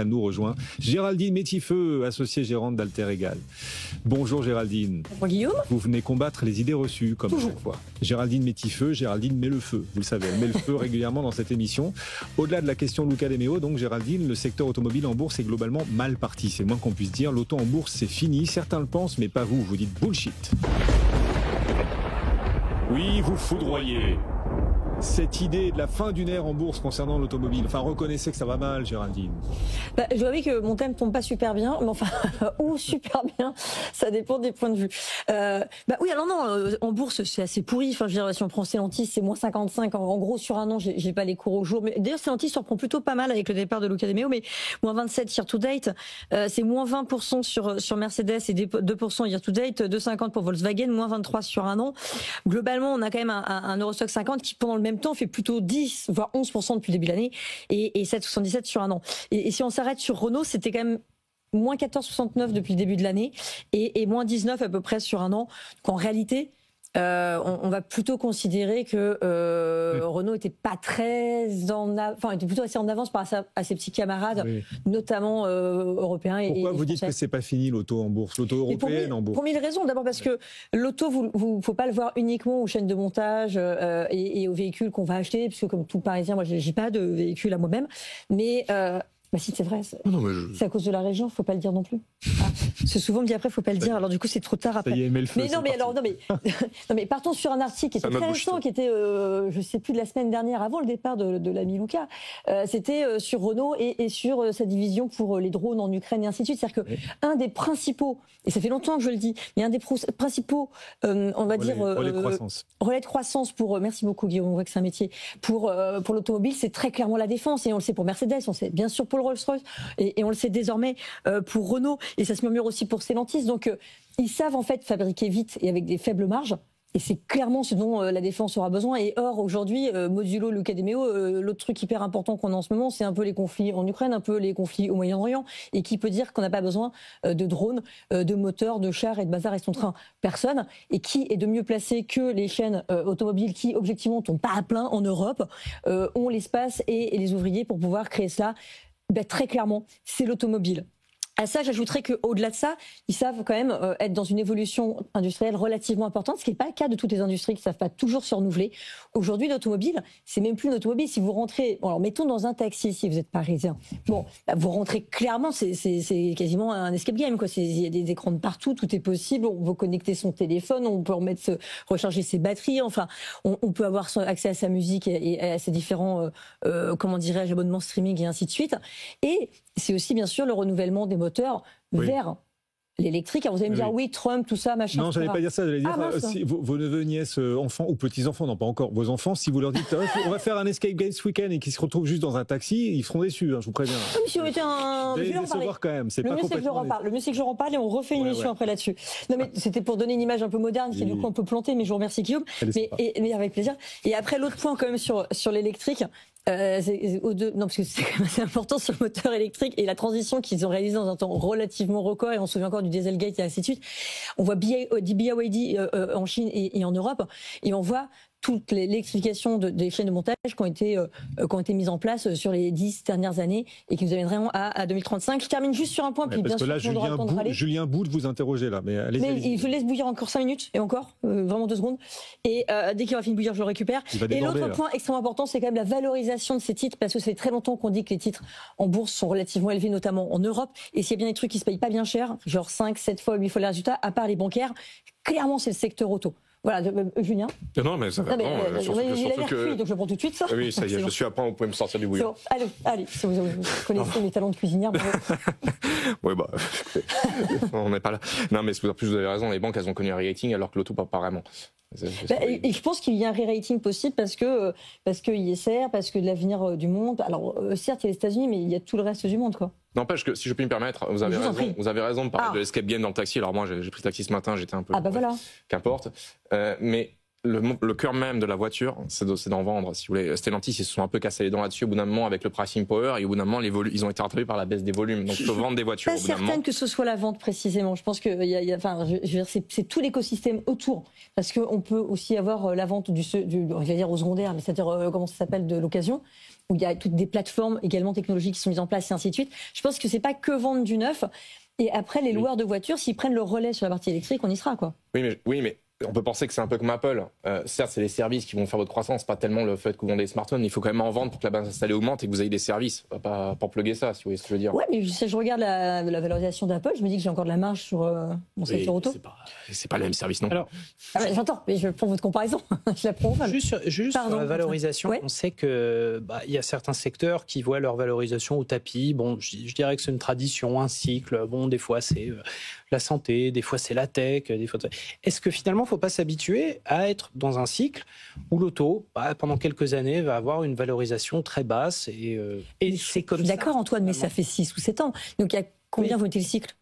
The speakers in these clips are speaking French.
Elle nous rejoint. Géraldine Métifeux, associée gérante d'Alter Egal. Bonjour Géraldine. Bonjour Guillaume. Vous venez combattre les idées reçues, comme à chaque fois. Géraldine Métifeux, Géraldine met le feu. Vous le savez, elle met le feu régulièrement dans cette émission. Au-delà de la question Luca De Meo, donc Géraldine, le secteur automobile en bourse est globalement mal parti. C'est le moins qu'on puisse dire. L'auto en bourse, c'est fini. Certains le pensent, mais pas vous. Vous dites bullshit. Oui, vous foudroyez. Cette idée de la fin d'une ère en bourse concernant l'automobile. Enfin, reconnaissez que ça va mal, Géraldine. Je dois avouer que mon thème tombe pas super bien, mais enfin, ou super bien, ça dépend des points de vue. Oui, alors non, en bourse, c'est assez pourri. Enfin, je veux dire, si on prend Stellantis, c'est moins 55. En gros, sur un an, j'ai pas les cours au jour. Mais d'ailleurs, Stellantis surprend plutôt pas mal avec le départ de Luca De Meo, mais moins 27 year to date. C'est moins 20% sur Mercedes et 2% year to date, 2,50 pour Volkswagen, moins 23 sur un an. Globalement, on a quand même un Eurostock 50 qui, pendant le même temps, fait plutôt 10, voire 11% depuis le début de l'année et 7,77 sur un an. Et si on s'arrête sur Renault, c'était quand même moins 14,69 depuis le début de l'année et moins 19 à peu près sur un an. Donc en réalité, on va plutôt considérer que Renault était pas était plutôt assez en avance par rapport à ses petits camarades, oui, notamment européens et Pourquoi vous dites français. que c'est pas fini l'auto en bourse, l'auto européenne en bourse? Pour mille raisons. D'abord parce que l'auto, faut pas le voir uniquement aux chaînes de montage et aux véhicules qu'on va acheter, puisque comme tout Parisien, moi j'ai pas de véhicule à moi-même, mais si c'est vrai, c'est à cause de la région, faut pas le dire non plus. Parce que souvent on me dit après, faut pas le dire. Alors du coup, c'est trop tard après. Ça y est, mais le feu, non mais partons sur un article qui était très récent, qui était, je sais plus, de la semaine dernière, avant le départ de l'ami Luca. C'était sur Renault et sur sa division pour les drones en Ukraine et ainsi de suite. C'est-à-dire que un des principaux, et ça fait longtemps que je le dis, mais un des principaux, on va dire, relais de croissance pour. Merci beaucoup Guillaume, on voit que c'est un métier pour l'automobile, c'est très clairement la défense et on le sait pour Mercedes, on sait bien sûr pour Rolls-Royce et on le sait désormais pour Renault et ça se murmure aussi pour Stellantis. Donc ils savent en fait fabriquer vite et avec des faibles marges. Et c'est clairement ce dont la défense aura besoin. Et or, aujourd'hui, modulo Luca De Meo, l'autre truc hyper important qu'on a en ce moment, c'est un peu les conflits en Ukraine, un peu les conflits au Moyen-Orient. Et qui peut dire qu'on n'a pas besoin de drones, de moteurs, de chars et de bazar et son train? Personne. Et qui est de mieux placé que les chaînes automobiles qui, objectivement, tombent pas à plein en Europe, ont l'espace et les ouvriers pour pouvoir créer cela? Très clairement, c'est l'automobile. À ça, j'ajouterais qu'au-delà de ça, ils savent quand même être dans une évolution industrielle relativement importante, ce qui n'est pas le cas de toutes les industries qui ne savent pas toujours se renouveler. Aujourd'hui, l'automobile, c'est même plus une automobile. Si vous rentrez, alors mettons dans un taxi, si vous êtes parisien, vous rentrez clairement, c'est quasiment un escape game, quoi. Il y a des écrans de partout, tout est possible. On peut connecter son téléphone, on peut recharger ses batteries. Enfin, on peut avoir accès à sa musique et à ses différents, comment dirais-je, abonnements streaming et ainsi de suite. Et c'est aussi bien sûr le renouvellement des moteurs vers l'électrique. Alors vous allez me dire oui, Trump, tout ça, machin. Non, j'allais pas dire ça. J'allais dire si vos neveux, nièces, enfants ou petits-enfants, non pas encore, vos enfants, si vous leur dites on va faire un escape game ce week-end et qu'ils se retrouvent juste dans un taxi, ils seront déçus, je vous préviens. Mais si on était un... Je vais les décevoir quand même. Le mieux c'est que je en parle. Le mieux c'est que je en parle et on refait une émission après là-dessus. Non mais c'était pour donner une image un peu moderne qui est du coup un peu plantée, mais je vous remercie Guillaume. Mais avec plaisir. Et après l'autre point quand même sur l'électrique. Parce que c'est quand même assez important sur le moteur électrique et la transition qu'ils ont réalisée dans un temps relativement record, et on se souvient encore du Dieselgate et ainsi de suite. On voit BYD en Chine et en Europe, et on voit toute l'électrification des chaînes de montage qui ont été mises en place sur les 10 dernières années et qui nous amènent vraiment à 2035. Je termine juste sur un point, puis bien sûr, on aura le temps de râler. Julien boude vous interroger là, mais allez-y. Je laisse bouillir encore 5 minutes, et encore, vraiment 2 secondes. Et dès qu'il aura fini de bouillir, je le récupère. Et l'autre point extrêmement important, c'est quand même la valorisation de ces titres, parce que ça fait très longtemps qu'on dit que les titres en bourse sont relativement élevés, notamment en Europe. Et s'il y a bien des trucs qui se payent pas bien cher, genre 5, 7 fois, 8 fois les résultats, à part les bancaires, clairement c'est le secteur auto. Voilà, Julien. Non, mais ça va. Il a l'air cuit, donc je prends tout de suite ça. Oui, ça y est, je suis à point, vous pouvez me sortir du bouillon. Allez, si vous connaissez mes talents de cuisinière. Oui, on n'est pas là. Non, mais en plus, vous avez raison, les banques, elles ont connu un re-rating alors que l'auto, pas vraiment. Et je pense qu'il y a un re-rating possible parce que ISR, parce que de l'avenir du monde. Alors, certes, il y a les États-Unis, mais il y a tout le reste du monde, quoi. N'empêche que, si je puis me permettre, vous avez raison de parler de l'escape game dans le taxi. Alors moi, j'ai pris le taxi ce matin, j'étais un peu... voilà. Qu'importe. Mais le cœur même de la voiture, c'est d'en vendre. Si vous voulez, Stellantis, ils se sont un peu cassés les dents là-dessus au bout d'un moment avec le pricing power, et au bout d'un moment, ils ont été rattrapés par la baisse des volumes. Donc, il faut vendre des voitures. Je suis pas certaine que ce soit la vente précisément. Je pense que c'est tout l'écosystème autour. Parce qu'on peut aussi avoir la vente on va dire au secondaire, mais c'est-à-dire comment ça s'appelle, de l'occasion. où il y a toutes des plateformes également technologiques qui sont mises en place et ainsi de suite. Je pense que c'est pas que vendre du neuf. Et après, les loueurs de voitures, s'ils prennent le relais sur la partie électrique, on y sera, quoi. Oui, mais on peut penser que c'est un peu comme Apple. Certes, c'est les services qui vont faire votre croissance, pas tellement le fait que vous vendez des smartphones. Il faut quand même en vendre pour que la base installée augmente et que vous ayez des services. On va pas pour plugger ça, si vous voyez ce que je veux dire. Ouais, mais si je regarde la valorisation d'Apple, je me dis que j'ai encore de la marge sur mon secteur auto. C'est pas le même service, non. Alors, j'entends, mais je prends votre comparaison. Je la prends. Juste sur la valorisation, on sait que y a certains secteurs qui voient leur valorisation au tapis. Bon, je dirais que c'est une tradition, un cycle. Bon, des fois c'est la santé, des fois c'est la tech. Des fois... Est-ce que finalement, il ne faut pas s'habituer à être dans un cycle où l'auto, pendant quelques années, va avoir une valorisation très basse et c'est comme ça. D'accord, Antoine, mais ça fait 6 ou 7 ans. Donc, il y a combien vaut-il le cycle?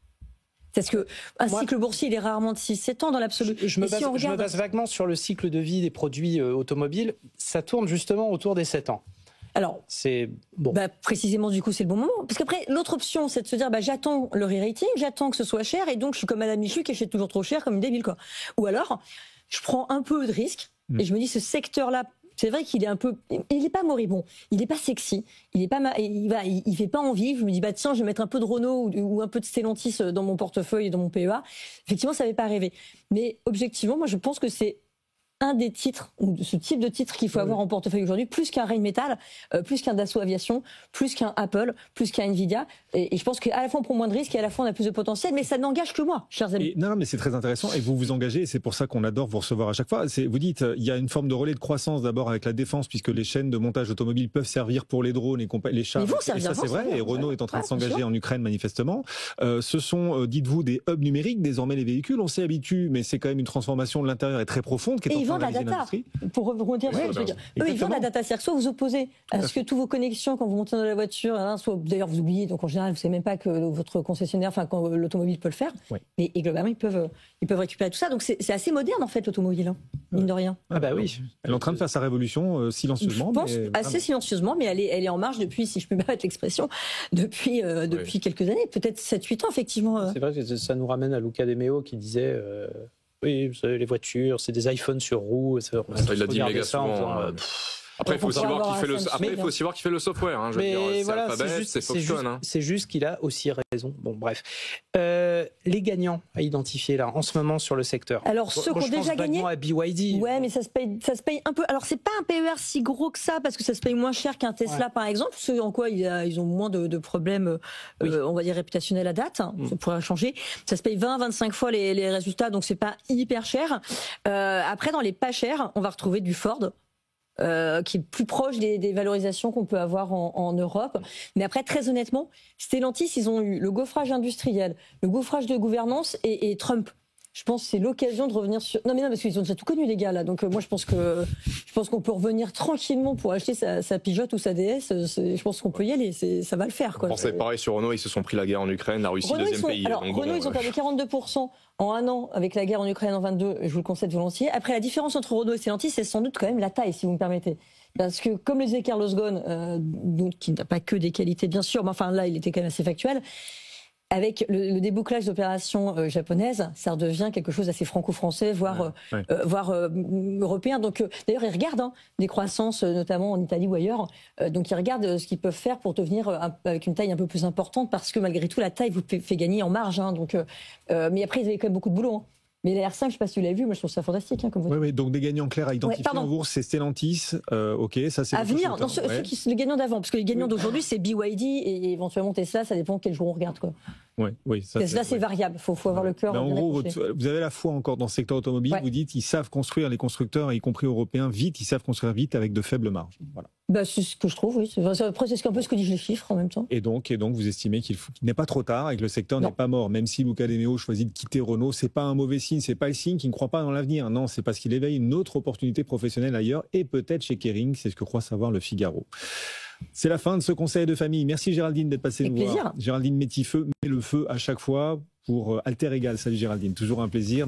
Parce que cycle boursier, il est rarement de 6-7 ans dans l'absolu. Je me base vaguement sur le cycle de vie des produits automobiles. Ça tourne justement autour des 7 ans. Alors, c'est bon. Précisément, du coup, c'est le bon moment. Parce qu'après, l'autre option, c'est de se dire, j'attends le re-rating, j'attends que ce soit cher, et donc je suis comme Madame Michu qui achète toujours trop cher, comme une débile, quoi. Ou alors, je prends un peu de risque, et je me dis, ce secteur-là, c'est vrai qu'il est un peu, il est pas moribond, il est pas sexy, il est pas, il fait pas envie. Je me dis, tiens, je vais mettre un peu de Renault ou un peu de Stellantis dans mon portefeuille et dans mon PEA. Effectivement, ça fait pas rêver. Mais objectivement, moi, je pense que c'est un des titres, ou ce type de titre qu'il faut avoir en portefeuille aujourd'hui, plus qu'un Rheinmetall, plus qu'un Dassault Aviation, plus qu'un Apple, plus qu'un Nvidia. Et je pense qu'à la fois on prend moins de risques et à la fois on a plus de potentiel, mais ça n'engage que moi, chers amis. Non, mais c'est très intéressant et vous vous engagez, et c'est pour ça qu'on adore vous recevoir à chaque fois. Vous dites, il y a une forme de relais de croissance d'abord avec la défense, puisque les chaînes de montage automobile peuvent servir pour les drones et les chars. Et ça c'est vrai, et Renault est en train de s'engager en Ukraine manifestement. Ce sont, dites-vous, des hubs numériques, désormais les véhicules, on s'y habitue, mais c'est quand même une transformation de l'intérieur est très profonde qui est en train de réaliser l'industrie. Pour rebondir sur ce que je veux dire. Eux, ils vendent la data, c'est-à-dire soit vous opposez à ce que tous vos connexions quand vous montez dans la voiture, soit d'ailleurs vous oubliez, donc en général vous savez même pas que votre concessionnaire, enfin quand l'automobile peut le faire, et globalement ils peuvent récupérer tout ça. Donc c'est assez moderne en fait l'automobile, mine de rien. Ah bah oui. Elle est en train de faire sa révolution silencieusement. Je pense assez silencieusement, mais elle est en marche depuis, si je peux me permettre l'expression, depuis quelques années, peut-être 7-8 ans effectivement. C'est vrai que ça nous ramène à Luca De Meo qui disait. Oui, vous savez, les voitures, c'est des iPhones sur roues. Il l'a dit méga souvent. Après, il faut aussi voir qui fait le software. Hein, mais voilà, c'est juste qu'il a aussi raison. Bon, bref. Les gagnants à identifier là, en ce moment sur le secteur. Alors, ceux qui ont déjà gagné. À BYD. Ouais, mais ça se paye un peu. Alors, c'est pas un PER si gros que ça, parce que ça se paye moins cher qu'un Tesla, par exemple. Ceux en quoi ils ont moins de problèmes, on va dire, réputationnels à date. Ça pourrait changer. Ça se paye 20-25 fois les résultats, donc c'est pas hyper cher. Après, dans les pas chers, on va retrouver du Ford. Qui est plus proche des valorisations qu'on peut avoir en Europe. Mais après, très honnêtement, Stellantis, ils ont eu le gaufrage industriel, le gaufrage de gouvernance et Trump. Je pense que c'est l'occasion de revenir sur... Non, parce qu'ils ont déjà tout connu, les gars, là. Donc, moi, je pense qu'on peut revenir tranquillement pour acheter sa Peugeot ou sa DS. Je pense qu'on peut y aller. Ça va le faire, quoi. C'est pareil sur Renault. Ils se sont pris la guerre en Ukraine, la Russie, deuxième pays. Alors, Renault, ils ont perdu 42% en un an avec la guerre en Ukraine en 22. Je vous le concède volontiers. Après, la différence entre Renault et Stellantis, c'est sans doute quand même la taille, si vous me permettez. Parce que, comme le disait Carlos Ghosn, qui n'a pas que des qualités, bien sûr, mais enfin, là, il était quand même assez factuel. Avec le débouclage d'opérations japonaises, ça redevient quelque chose d'assez franco-français, voire européen. Donc, d'ailleurs, ils regardent des croissances, notamment en Italie ou ailleurs. Donc, ils regardent ce qu'ils peuvent faire pour devenir avec une taille un peu plus importante, parce que malgré tout, la taille vous fait gagner en marge. Donc, mais après, ils avaient quand même beaucoup de boulot. Mais la R5, je ne sais pas si tu l'as vu, moi je trouve ça fantastique. Comme oui, donc des gagnants clairs à identifier en bourse, c'est Stellantis, ok, ça c'est... À venir, les gagnants d'avant, parce que les gagnants d'aujourd'hui c'est BYD et éventuellement Tesla, ça dépend quel jour on regarde, quoi. Oui, Tesla c'est variable, il faut avoir le cœur. En gros, vous avez la foi encore dans le secteur automobile, vous dites ils savent construire, les constructeurs, y compris européens, vite, ils savent construire vite avec de faibles marges. Voilà. C'est ce que je trouve, oui. Après, c'est un peu ce que disent les chiffres en même temps. Et donc vous estimez qu'il n'est pas trop tard et que le secteur n'est pas mort. Même si Luca De Meo choisit de quitter Renault, c'est pas un mauvais signe, c'est pas le signe qu'il ne croit pas dans l'avenir. Non, c'est parce qu'il éveille une autre opportunité professionnelle ailleurs et peut-être chez Kering, c'est ce que croit savoir le Figaro. C'est la fin de ce conseil de famille. Merci Géraldine d'être passée nous voir. Géraldine Métifeu met le feu à chaque fois pour Alter Égal. Salut Géraldine, toujours un plaisir.